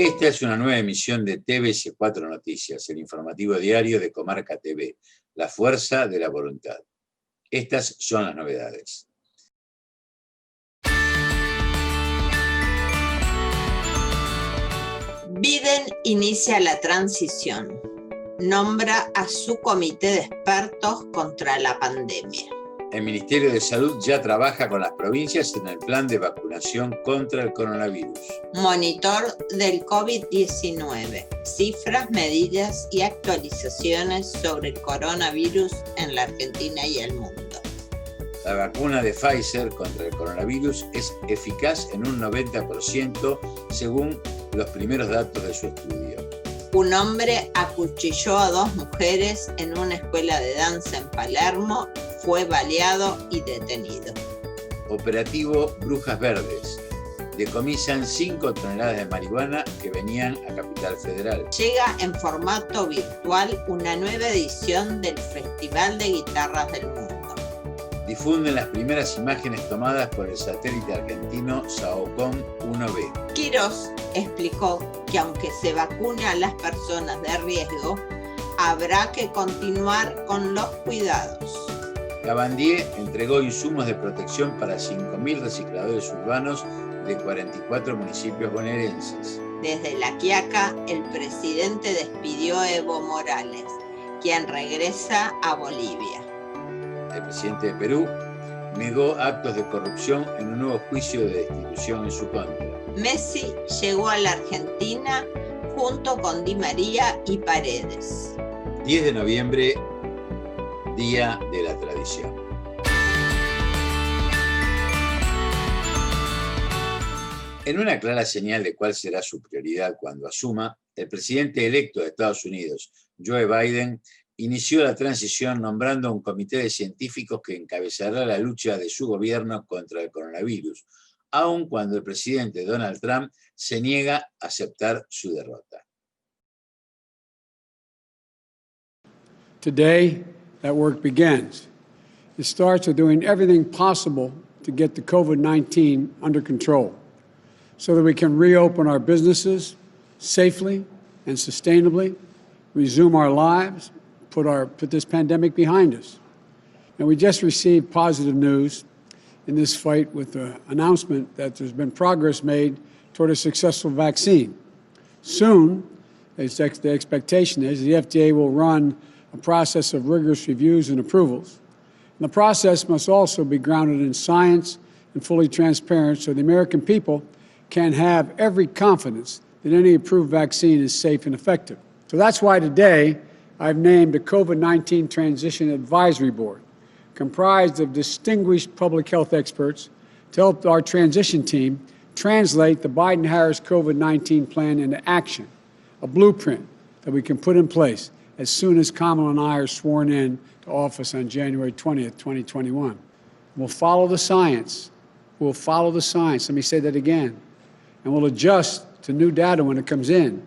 Esta es una nueva emisión de TVC4 Noticias, el informativo diario de Comarca TV, la fuerza de la voluntad. Estas son las novedades. Biden inicia la transición. Nombra a su comité de expertos contra la pandemia. El Ministerio de Salud ya trabaja con las provincias en el plan de vacunación contra el coronavirus. Monitor del COVID-19. Cifras, medidas y actualizaciones sobre el coronavirus en la Argentina y el mundo. La vacuna de Pfizer contra el coronavirus es eficaz en un 90% según los primeros datos de su estudio. Un hombre acuchilló a 2 mujeres en una escuela de danza en Palermo, fue baleado y detenido. Operativo Brujas Verdes. Decomisan 5 toneladas de marihuana que venían a Capital Federal. Llega en formato virtual una nueva edición del Festival de Guitarras del Mundo. Difunden las primeras imágenes tomadas por el satélite argentino SAOCOM 1B. Quirós explicó que aunque se vacune a las personas de riesgo, habrá que continuar con los cuidados. Cabandier entregó insumos de protección para 5.000 recicladores urbanos de 44 municipios bonaerenses. Desde La Quiaca, el presidente despidió a Evo Morales, quien regresa a Bolivia. El presidente de Perú negó actos de corrupción en un nuevo juicio de destitución en su contra. Messi llegó a la Argentina junto con Di María y Paredes. 10 de noviembre, Día de la Tradición. En una clara señal de cuál será su prioridad cuando asuma, el presidente electo de Estados Unidos, Joe Biden, inició la transición nombrando un comité de científicos que encabezará la lucha de su gobierno contra el coronavirus, aun cuando el presidente Donald Trump se niega a aceptar su derrota. Today, that work begins. It starts with doing everything possible to get the COVID-19 under control so that we can reopen our businesses safely and sustainably, resume our lives, put this pandemic behind us. And we just received positive news in this fight with the announcement that there's been progress made toward a successful vaccine. Soon, the expectation is the FDA will run a process of rigorous reviews and approvals. And the process must also be grounded in science and fully transparent so the American people can have every confidence that any approved vaccine is safe and effective. So that's why today I've named a COVID-19 Transition Advisory Board comprised of distinguished public health experts to help our transition team translate the Biden-Harris COVID-19 plan into action, a blueprint that we can put in place as soon as Kamala and I are sworn in to office on January 20th, 2021. We'll follow the science. We'll follow the science. Let me say that again. And we'll adjust to new data when it comes in.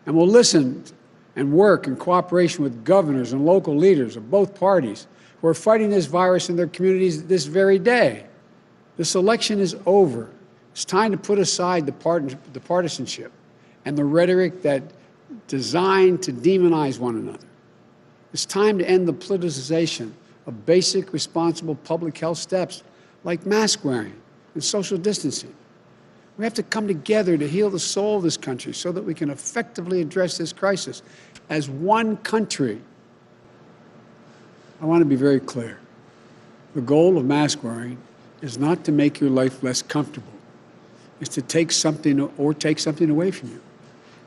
And we'll listen and work in cooperation with governors and local leaders of both parties who are fighting this virus in their communities this very day. This election is over. It's time to put aside the partisanship and the rhetoric that designed to demonize one another. It's time to end the politicization of basic responsible public health steps like mask wearing and social distancing. We have to come together to heal the soul of this country so that we can effectively address this crisis as one country. I want to be very clear. The goal of mask wearing is not to make your life less comfortable. It's to take something away from you.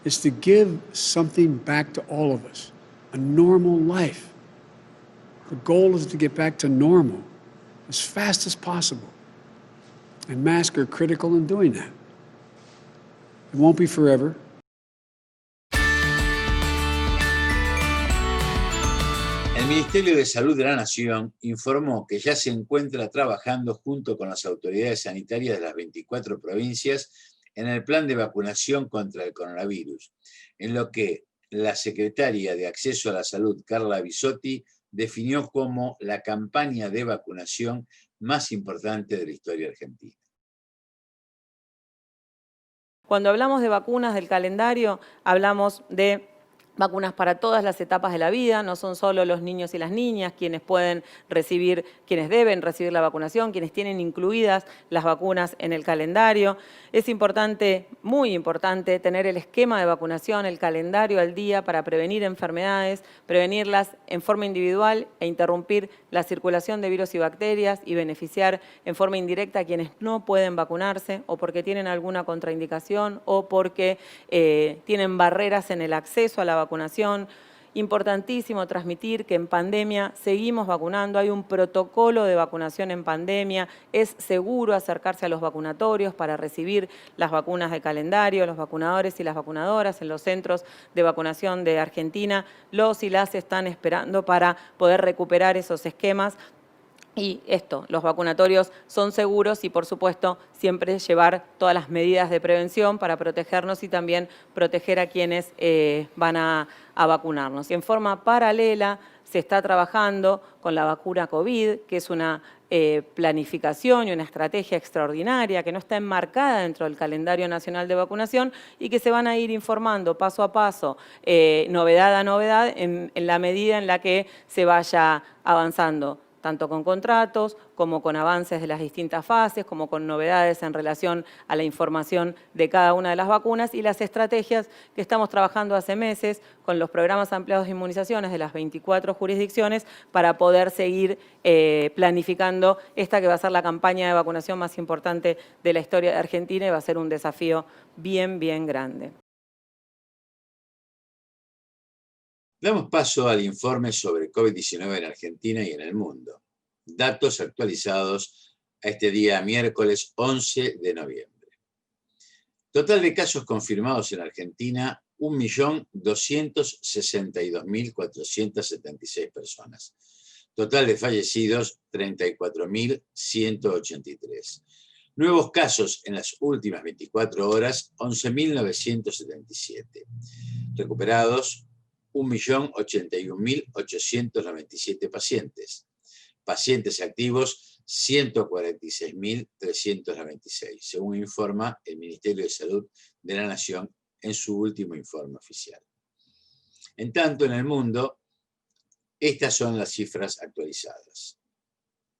It's to give something back to all of us, a normal life. The goal is to get back to normal as fast as possible. And masks are critical in doing that. It won't be forever. El Ministerio de Salud de la Nación informó que ya se encuentra trabajando junto con las autoridades sanitarias de las 24 provincias en el plan de vacunación contra el coronavirus, en lo que la secretaria de Acceso a la Salud, Carla Bisotti, definió como la campaña de vacunación más importante de la historia argentina. Cuando hablamos de vacunas del calendario, hablamos de vacunas para todas las etapas de la vida, no son solo los niños y las niñas quienes deben recibir la vacunación, quienes tienen incluidas las vacunas en el calendario. Es importante, muy importante, tener el esquema de vacunación, el calendario al día para prevenir enfermedades, prevenirlas en forma individual e interrumpir la circulación de virus y bacterias y beneficiar en forma indirecta a quienes no pueden vacunarse o porque tienen alguna contraindicación o porque tienen barreras en el acceso a la vacunación. Importantísimo transmitir que en pandemia seguimos vacunando, hay un protocolo de vacunación en pandemia, es seguro acercarse a los vacunatorios para recibir las vacunas de calendario, los vacunadores y las vacunadoras en los centros de vacunación de Argentina, los y las están esperando para poder recuperar esos esquemas. Y los vacunatorios son seguros y, por supuesto, siempre llevar todas las medidas de prevención para protegernos y también proteger a quienes van a vacunarnos. Y en forma paralela se está trabajando con la vacuna COVID, que es una planificación y una estrategia extraordinaria que no está enmarcada dentro del calendario nacional de vacunación y que se van a ir informando paso a paso, novedad a novedad, en la medida en la que se vaya avanzando, tanto con contratos, como con avances de las distintas fases, como con novedades en relación a la información de cada una de las vacunas y las estrategias que estamos trabajando hace meses con los programas ampliados de inmunizaciones de las 24 jurisdicciones para poder seguir planificando esta que va a ser la campaña de vacunación más importante de la historia de Argentina y va a ser un desafío bien, bien grande. Damos paso al informe sobre COVID-19 en Argentina y en el mundo. Datos actualizados a este día miércoles 11 de noviembre. Total de casos confirmados en Argentina, 1.262.476 personas. Total de fallecidos, 34.183. Nuevos casos en las últimas 24 horas, 11.977. Recuperados, 1.081.897 pacientes. Pacientes activos, 146.396, según informa el Ministerio de Salud de la Nación en su último informe oficial. En tanto, en el mundo, estas son las cifras actualizadas.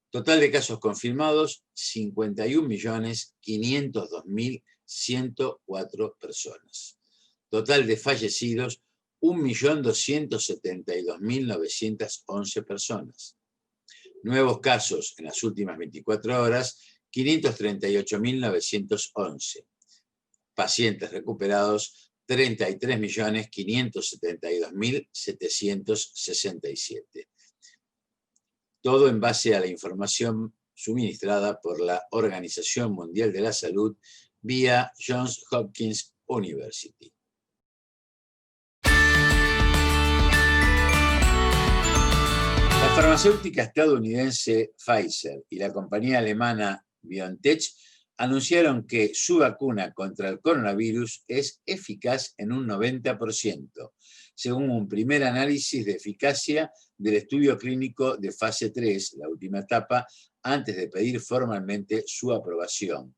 Total de casos confirmados, 51.502.104 personas. Total de fallecidos, 1.272.911 personas. Nuevos casos en las últimas 24 horas, 538.911. Pacientes recuperados, 33.572.767. Todo en base a la información suministrada por la Organización Mundial de la Salud vía Johns Hopkins University. La farmacéutica estadounidense Pfizer y la compañía alemana BioNTech anunciaron que su vacuna contra el coronavirus es eficaz en un 90%, según un primer análisis de eficacia del estudio clínico de fase 3, la última etapa, antes de pedir formalmente su aprobación.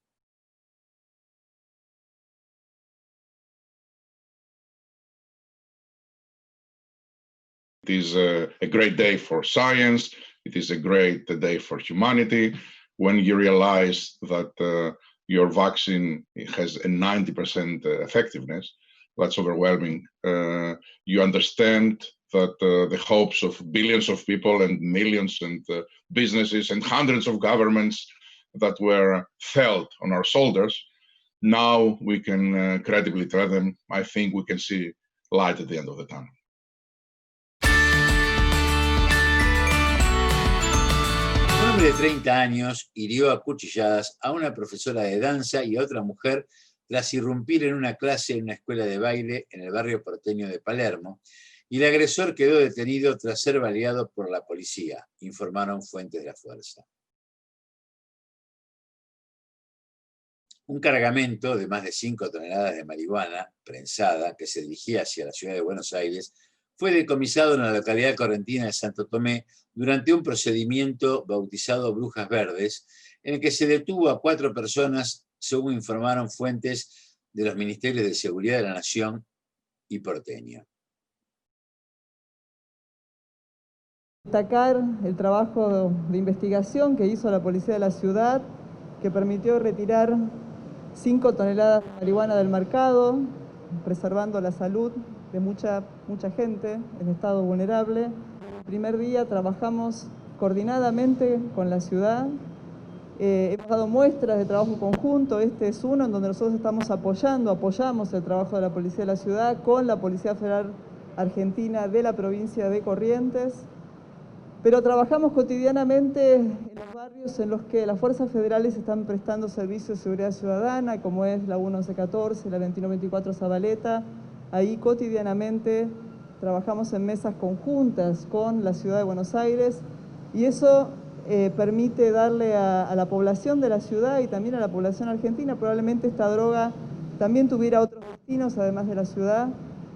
It is a great day for science. It is a great day for humanity. When you realize that your vaccine has a 90% effectiveness, that's overwhelming. You understand that the hopes of billions of people and millions and businesses and hundreds of governments that were felt on our shoulders, now we can credibly tell them, I think we can see light at the end of the tunnel. Un hombre de 30 años hirió a cuchilladas a una profesora de danza y a otra mujer tras irrumpir en una clase en una escuela de baile en el barrio porteño de Palermo, y el agresor quedó detenido tras ser baleado por la policía, informaron fuentes de la fuerza. Un cargamento de más de 5 toneladas de marihuana prensada que se dirigía hacia la ciudad de Buenos Aires fue decomisado en la localidad correntina de Santo Tomé durante un procedimiento bautizado Brujas Verdes, en el que se detuvo a 4 personas, según informaron fuentes de los Ministerios de Seguridad de la Nación y porteño. Destacar el trabajo de investigación que hizo la Policía de la Ciudad, que permitió retirar 5 toneladas de marihuana del mercado, preservando la salud de mucha gente en estado vulnerable. El primer día trabajamos coordinadamente con la ciudad. Hemos dado muestras de trabajo conjunto. Este es uno en donde nosotros apoyamos el trabajo de la Policía de la Ciudad con la Policía Federal Argentina de la provincia de Corrientes. Pero trabajamos cotidianamente en los barrios en los que las fuerzas federales están prestando servicios de seguridad ciudadana, como es la 1114, la 2124 Zabaleta. Ahí cotidianamente trabajamos en mesas conjuntas con la ciudad de Buenos Aires y eso permite darle a la población de la ciudad y también a la población argentina, probablemente esta droga también tuviera otros destinos además de la ciudad,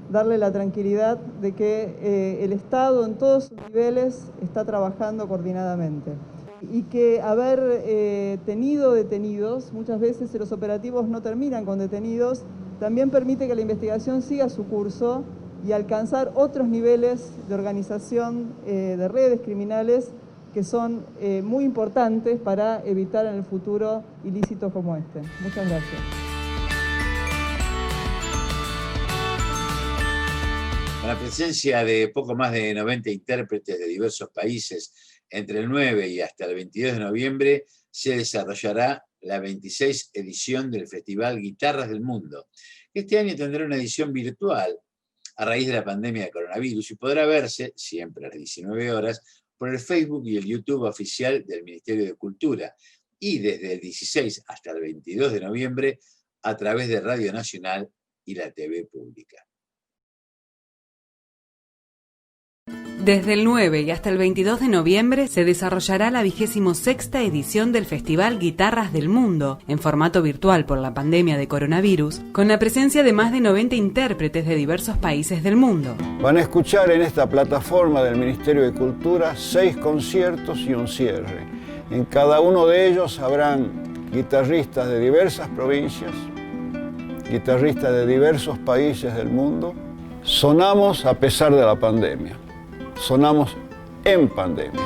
darle la tranquilidad de que el Estado en todos sus niveles está trabajando coordinadamente. Y que haber tenido detenidos, muchas veces los operativos no terminan con detenidos, también permite que la investigación siga su curso y alcanzar otros niveles de organización de redes criminales que son muy importantes para evitar en el futuro ilícitos como este. Muchas gracias. Con la presencia de poco más de 90 intérpretes de diversos países, entre el 9 y hasta el 22 de noviembre se desarrollará la 26 edición del Festival Guitarras del Mundo. Este año tendrá una edición virtual a raíz de la pandemia de coronavirus y podrá verse, siempre a las 19 horas, por el Facebook y el YouTube oficial del Ministerio de Cultura y desde el 16 hasta el 22 de noviembre a través de Radio Nacional y la TV Pública. Desde el 9 y hasta el 22 de noviembre se desarrollará la 26ª edición del Festival Guitarras del Mundo, en formato virtual por la pandemia de coronavirus, con la presencia de más de 90 intérpretes de diversos países del mundo. Van a escuchar en esta plataforma del Ministerio de Cultura 6 conciertos y un cierre. En cada uno de ellos habrán guitarristas de diversas provincias, guitarristas de diversos países del mundo. Sonamos a pesar de la pandemia. Sonamos en pandemia.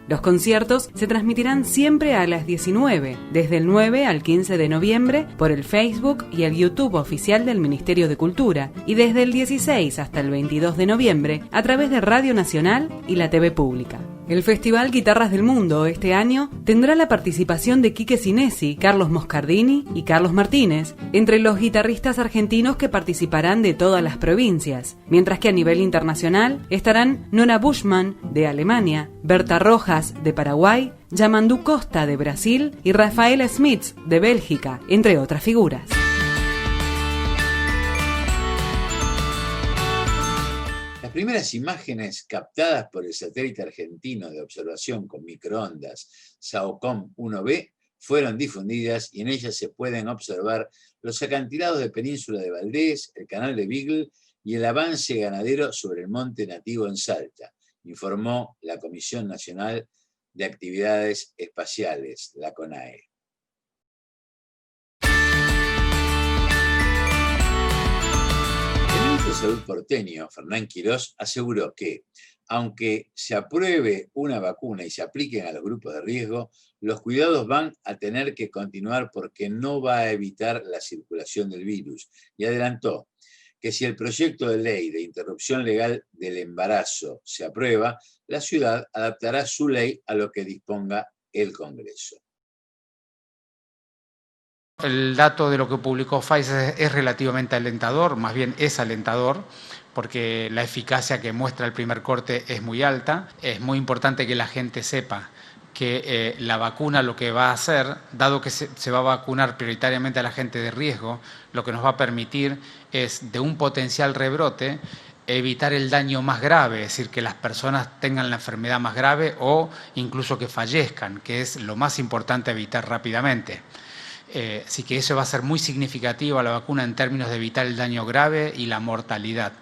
Los conciertos se transmitirán siempre a las 19, desde el 9 al 15 de noviembre, por el Facebook y el YouTube oficial del Ministerio de Cultura, y desde el 16 hasta el 22 de noviembre, a través de Radio Nacional y la TV Pública. El Festival Guitarras del Mundo este año tendrá la participación de Quique Sinesi, Carlos Moscardini y Carlos Martínez, entre los guitarristas argentinos que participarán de todas las provincias, mientras que a nivel internacional estarán Nona Bushman, de Alemania, Berta Rojas, de Paraguay, Yamandu Costa, de Brasil, y Rafaela Smits, de Bélgica, entre otras figuras. Las primeras imágenes captadas por el satélite argentino de observación con microondas SAOCOM 1B fueron difundidas y en ellas se pueden observar los acantilados de Península de Valdés, el canal de Beagle y el avance ganadero sobre el monte nativo en Salta, informó la Comisión Nacional de Actividades Espaciales, la CONAE. El ministro de Salud porteño, Fernán Quirós, aseguró que, aunque se apruebe una vacuna y se apliquen a los grupos de riesgo, los cuidados van a tener que continuar porque no va a evitar la circulación del virus. Y adelantó que si el proyecto de ley de interrupción legal del embarazo se aprueba, la ciudad adaptará su ley a lo que disponga el Congreso. El dato de lo que publicó Pfizer es relativamente alentador, más bien es alentador, porque la eficacia que muestra el primer corte es muy alta. Es muy importante que la gente sepa que la vacuna lo que va a hacer, dado que se va a vacunar prioritariamente a la gente de riesgo, lo que nos va a permitir es, de un potencial rebrote, evitar el daño más grave, es decir, que las personas tengan la enfermedad más grave o incluso que fallezcan, que es lo más importante evitar rápidamente. Así que eso va a ser muy significativo a la vacuna en términos de evitar el daño grave y la mortalidad.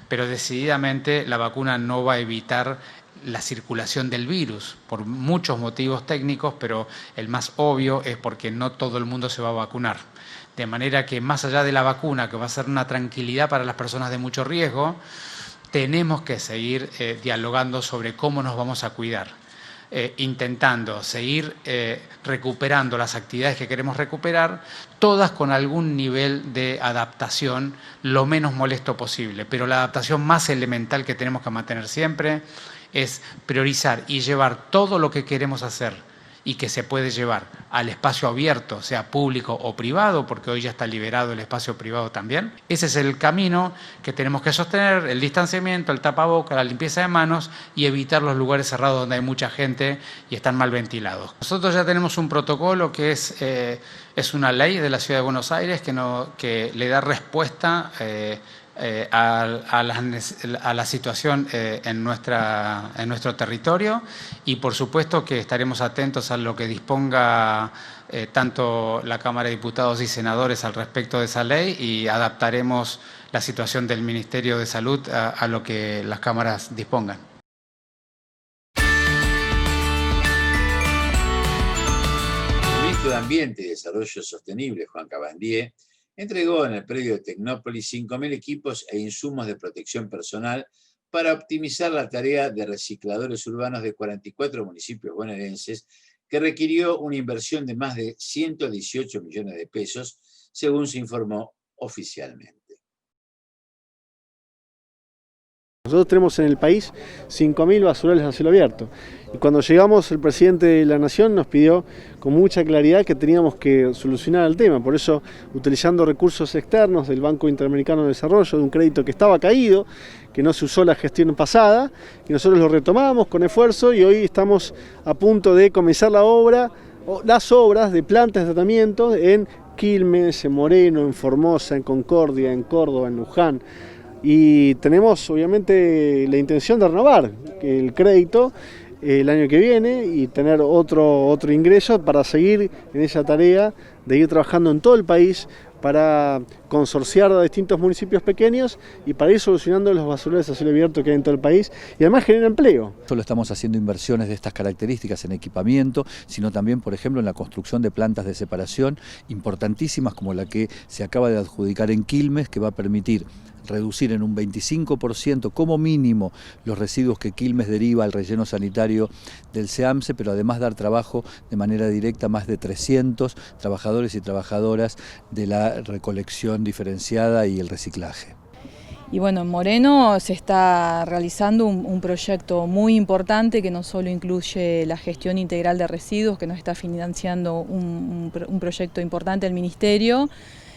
Pero decididamente la vacuna no va a evitar la circulación del virus, por muchos motivos técnicos, pero el más obvio es porque no todo el mundo se va a vacunar. De manera que más allá de la vacuna, que va a ser una tranquilidad para las personas de mucho riesgo, tenemos que seguir dialogando sobre cómo nos vamos a cuidar. Intentando seguir recuperando las actividades que queremos recuperar, todas con algún nivel de adaptación lo menos molesto posible. Pero la adaptación más elemental que tenemos que mantener siempre es priorizar y llevar todo lo que queremos hacer y que se puede llevar al espacio abierto, sea público o privado, porque hoy ya está liberado el espacio privado también. Ese es el camino que tenemos que sostener, el distanciamiento, el tapaboca, la limpieza de manos y evitar los lugares cerrados donde hay mucha gente y están mal ventilados. Nosotros ya tenemos un protocolo que es una ley de la Ciudad de Buenos Aires que le da respuesta a la situación en nuestro territorio, y por supuesto que estaremos atentos a lo que disponga tanto la Cámara de Diputados y Senadores al respecto de esa ley, y adaptaremos la situación del Ministerio de Salud a lo que las cámaras dispongan. El ministro de Ambiente y Desarrollo Sostenible, Juan Cabandier, entregó en el predio de Tecnópolis 5.000 equipos e insumos de protección personal para optimizar la tarea de recicladores urbanos de 44 municipios bonaerenses, que requirió una inversión de más de 118 millones de pesos, según se informó oficialmente. Nosotros tenemos en el país 5.000 basurales a cielo abierto, y cuando llegamos el presidente de la Nación nos pidió con mucha claridad que teníamos que solucionar el tema. Por eso, utilizando recursos externos del Banco Interamericano de Desarrollo, de un crédito que estaba caído, que no se usó la gestión pasada, y nosotros lo retomamos con esfuerzo, y hoy estamos a punto de comenzar las obras de plantas de tratamiento en Quilmes, en Moreno, en Formosa, en Concordia, en Córdoba, en Luján. Y tenemos obviamente la intención de renovar el crédito el año que viene y tener otro ingreso para seguir en esa tarea de ir trabajando en todo el país para consorciar a distintos municipios pequeños y para ir solucionando los basurales a cielo abierto que hay en todo el país, y además genera empleo. No solo estamos haciendo inversiones de estas características en equipamiento, sino también, por ejemplo, en la construcción de plantas de separación importantísimas como la que se acaba de adjudicar en Quilmes, que va a permitir reducir en un 25% como mínimo los residuos que Quilmes deriva al relleno sanitario del SEAMSE, pero además dar trabajo de manera directa a más de 300 trabajadores y trabajadoras de la recolección diferenciada y el reciclaje. Y bueno, en Moreno se está realizando un proyecto muy importante que no solo incluye la gestión integral de residuos, que nos está financiando un proyecto importante del Ministerio,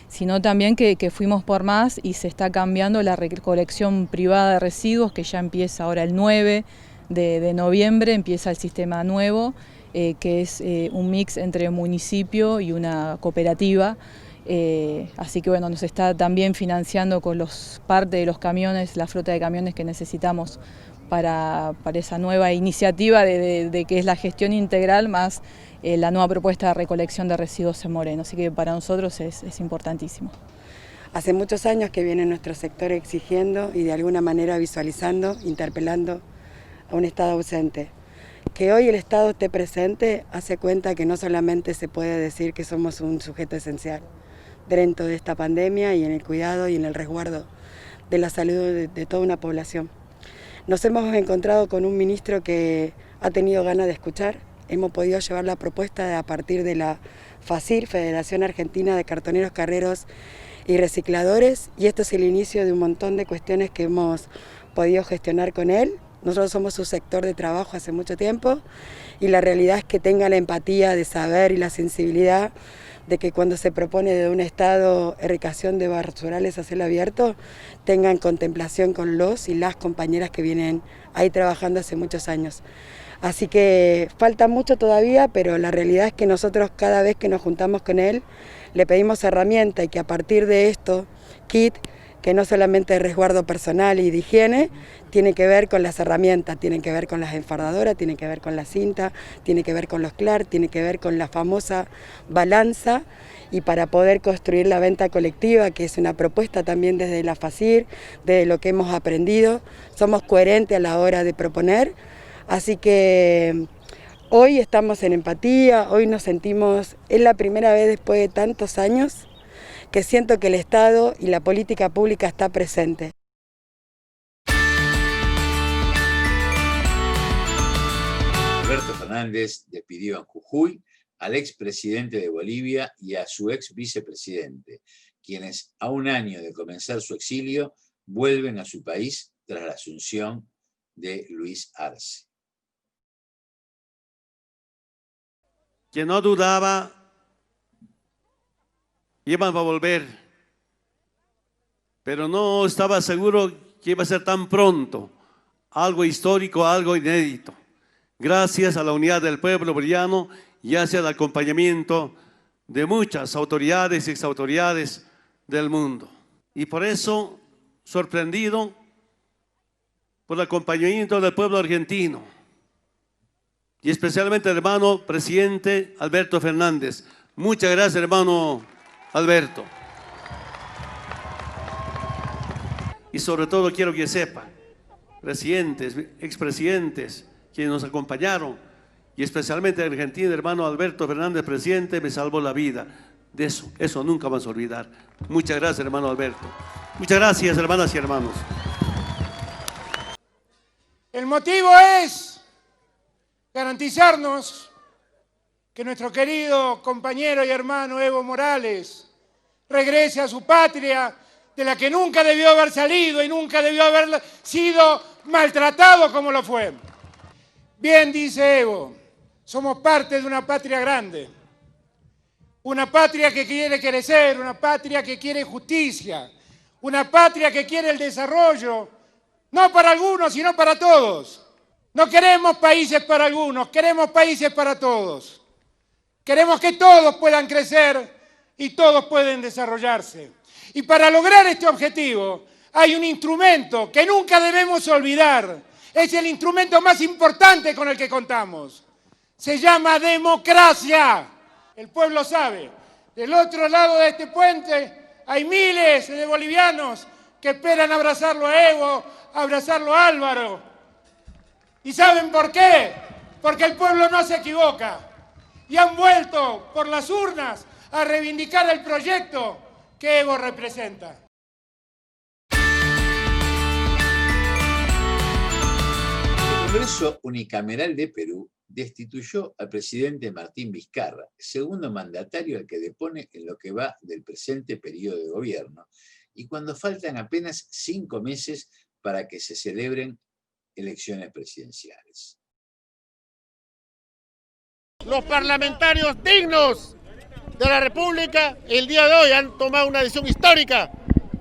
sino también que fuimos por más y se está cambiando la recolección privada de residuos, que ya empieza ahora el 9 de noviembre, empieza el sistema nuevo, que es un mix entre municipio y una cooperativa. Así que bueno, nos está también financiando con parte de los camiones, la flota de camiones que necesitamos para esa nueva iniciativa de que es la gestión integral más la nueva propuesta de recolección de residuos en Moreno. Así que para nosotros es importantísimo. Hace muchos años que viene nuestro sector exigiendo y de alguna manera visualizando, interpelando a un Estado ausente. Que hoy el Estado esté presente hace cuenta que no solamente se puede decir que somos un sujeto esencial dentro de esta pandemia y en el cuidado y en el resguardo de la salud de toda una población. Nos hemos encontrado con un ministro que ha tenido ganas de escuchar. Hemos podido llevar la propuesta a partir de la FACIR, Federación Argentina de Cartoneros, Carreros y Recicladores, y esto es el inicio de un montón de cuestiones que hemos podido gestionar con él. Nosotros somos su sector de trabajo hace mucho tiempo, y la realidad es que tenga la empatía de saber y la sensibilidad de que cuando se propone de un Estado erradicación de basurales a cielo abierto, tengan contemplación con los y las compañeras que vienen ahí trabajando hace muchos años. Así que falta mucho todavía, pero la realidad es que nosotros cada vez que nos juntamos con él, le pedimos herramienta, y que a partir de esto, kit, que no solamente es resguardo personal y de higiene, tiene que ver con las herramientas, tiene que ver con las enfardadoras, tiene que ver con la cinta, tiene que ver con los CLAR, tiene que ver con la famosa balanza, y para poder construir la venta colectiva, que es una propuesta también desde la FACIR, de lo que hemos aprendido, somos coherentes a la hora de proponer, así que hoy estamos en empatía, hoy nos sentimos, es la primera vez después de tantos años que siento que el Estado y la política pública está presente. Alberto Fernández despidió en Jujuy al expresidente de Bolivia y a su ex vicepresidente, quienes a un año de comenzar su exilio vuelven a su país tras la asunción de Luis Arce. Que no dudaba, iban a volver, pero no estaba seguro que iba a ser tan pronto, algo histórico, algo inédito. Gracias a la unidad del pueblo boliviano y hacia el acompañamiento de muchas autoridades y exautoridades del mundo. Y por eso, sorprendido por el acompañamiento del pueblo argentino y especialmente el hermano presidente Alberto Fernández. Muchas gracias, hermano Alberto. Y sobre todo quiero que sepan, presidentes, expresidentes, quienes nos acompañaron, y especialmente el argentino hermano Alberto Fernández, presidente, me salvó la vida. De eso nunca vamos a olvidar. Muchas gracias, hermano Alberto. Muchas gracias, hermanas y hermanos. El motivo es garantizarnos que nuestro querido compañero y hermano Evo Morales regrese a su patria, de la que nunca debió haber salido y nunca debió haber sido maltratado como lo fue. Bien dice Evo, somos parte de una patria grande, una patria que quiere crecer, una patria que quiere justicia, una patria que quiere el desarrollo, no para algunos, sino para todos. No queremos países para algunos, queremos países para todos. Queremos que todos puedan crecer y todos pueden desarrollarse. Y para lograr este objetivo hay un instrumento que nunca debemos olvidar. Es el instrumento más importante con el que contamos. Se llama democracia. El pueblo sabe. Del otro lado de este puente hay miles de bolivianos que esperan abrazarlo a Evo, abrazarlo a Álvaro. ¿Y saben por qué? Porque el pueblo no se equivoca. Y han vuelto por las urnas a reivindicar el proyecto que Evo representa. El Congreso Unicameral de Perú destituyó al presidente Martín Vizcarra, segundo mandatario al que depone en lo que va del presente periodo de gobierno, y cuando faltan apenas 5 meses para que se celebren elecciones presidenciales. Los parlamentarios dignos de la República el día de hoy han tomado una decisión histórica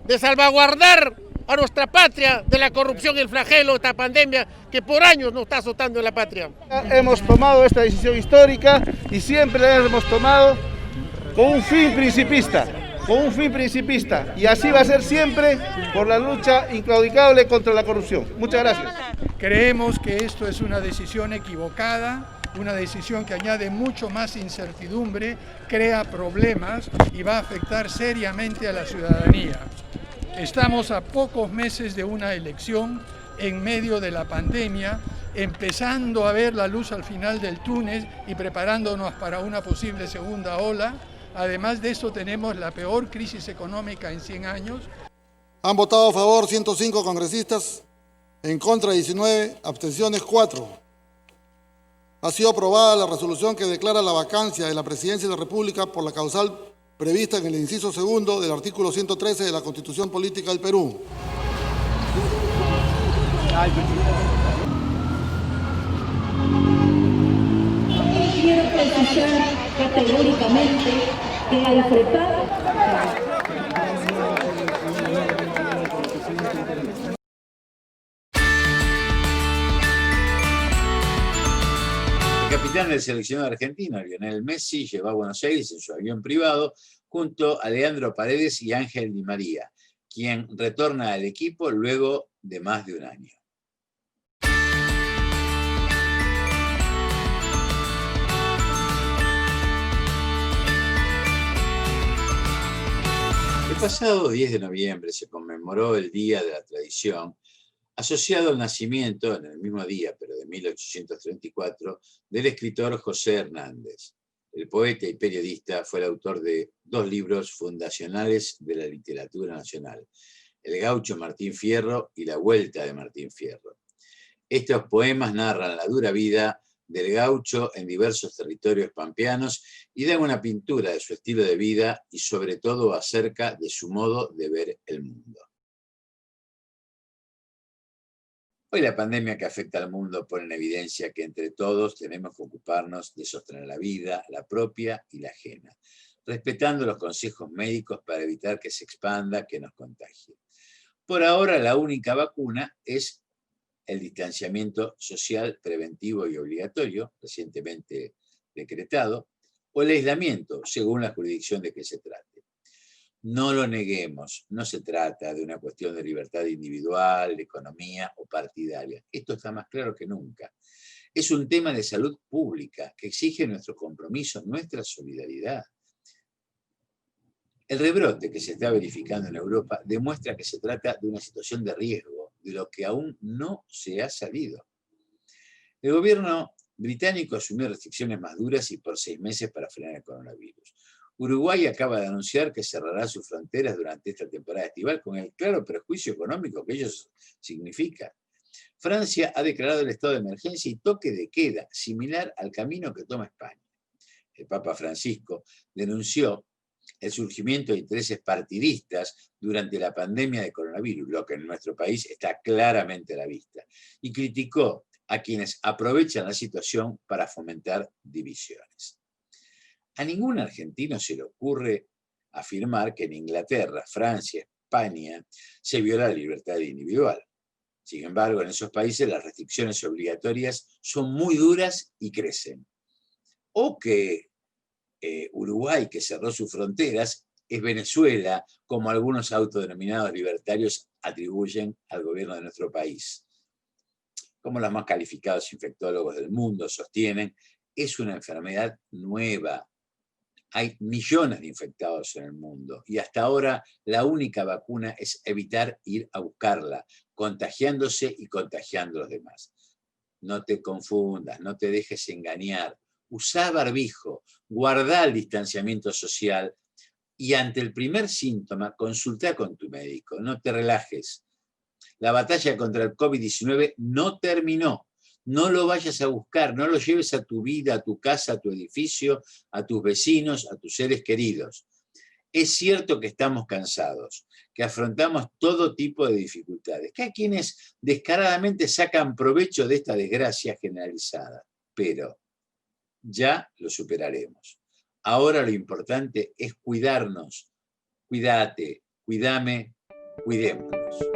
de salvaguardar a nuestra patria de la corrupción y el flagelo de esta pandemia que por años nos está azotando en la patria. Hemos tomado esta decisión histórica y siempre la hemos tomado con un fin principista, y así va a ser siempre por la lucha inclaudicable contra la corrupción. Muchas gracias. Creemos que esto es una decisión equivocada, una decisión que añade mucho más incertidumbre, crea problemas y va a afectar seriamente a la ciudadanía. Estamos a pocos meses de una elección, en medio de la pandemia, empezando a ver la luz al final del túnel y preparándonos para una posible segunda ola. Además de eso, tenemos la peor crisis económica en 100 años. Han votado a favor 105 congresistas, en contra 19, abstenciones 4. Ha sido aprobada la resolución que declara la vacancia de la presidencia de la República por la causal prevista en el inciso segundo del artículo 113 de la Constitución Política del Perú. Quiero precisar categóricamente que al preparar El capitán del seleccionado argentino, Lionel Messi, llegó a Buenos Aires en su avión privado junto a Leandro Paredes y Ángel Di María, quien retorna al equipo luego de más de un año. El pasado 10 de noviembre se conmemoró el Día de la Tradición, asociado al nacimiento, en el mismo día, pero de 1834, del escritor José Hernández. El poeta y periodista fue el autor de 2 libros fundacionales de la literatura nacional, El gaucho Martín Fierro y La vuelta de Martín Fierro. Estos poemas narran la dura vida del gaucho en diversos territorios pampeanos y dan una pintura de su estilo de vida y sobre todo acerca de su modo de ver el mundo. Hoy la pandemia que afecta al mundo pone en evidencia que entre todos tenemos que ocuparnos de sostener la vida, la propia y la ajena, respetando los consejos médicos para evitar que se expanda, que nos contagie. Por ahora la única vacuna es el distanciamiento social preventivo y obligatorio, recientemente decretado, o el aislamiento, según la jurisdicción de que se trate. No lo neguemos, no se trata de una cuestión de libertad individual, de economía o partidaria. Esto está más claro que nunca. Es un tema de salud pública que exige nuestro compromiso, nuestra solidaridad. El rebrote que se está verificando en Europa demuestra que se trata de una situación de riesgo, de lo que aún no se ha salido. El gobierno británico asumió restricciones más duras y por 6 meses para frenar el coronavirus. Uruguay acaba de anunciar que cerrará sus fronteras durante esta temporada estival con el claro perjuicio económico que ello significa. Francia ha declarado el estado de emergencia y toque de queda, similar al camino que toma España. El Papa Francisco denunció el surgimiento de intereses partidistas durante la pandemia de coronavirus, lo que en nuestro país está claramente a la vista, y criticó a quienes aprovechan la situación para fomentar divisiones. A ningún argentino se le ocurre afirmar que en Inglaterra, Francia, España se viola la libertad individual. Sin embargo, en esos países las restricciones obligatorias son muy duras y crecen. O que Uruguay, que cerró sus fronteras, es Venezuela, como algunos autodenominados libertarios atribuyen al gobierno de nuestro país. Como los más calificados infectólogos del mundo sostienen, es una enfermedad nueva. Hay millones de infectados en el mundo y hasta ahora la única vacuna es evitar ir a buscarla, contagiándose y contagiando a los demás. No te confundas, no te dejes engañar. Usá barbijo, guardá el distanciamiento social y ante el primer síntoma consultá con tu médico, no te relajes. La batalla contra el COVID-19 no terminó. No lo vayas a buscar, no lo lleves a tu vida, a tu casa, a tu edificio, a tus vecinos, a tus seres queridos. Es cierto que estamos cansados, que afrontamos todo tipo de dificultades, que hay quienes descaradamente sacan provecho de esta desgracia generalizada, pero ya lo superaremos. Ahora lo importante es cuidarnos. Cuídate, cuídame, cuidémonos.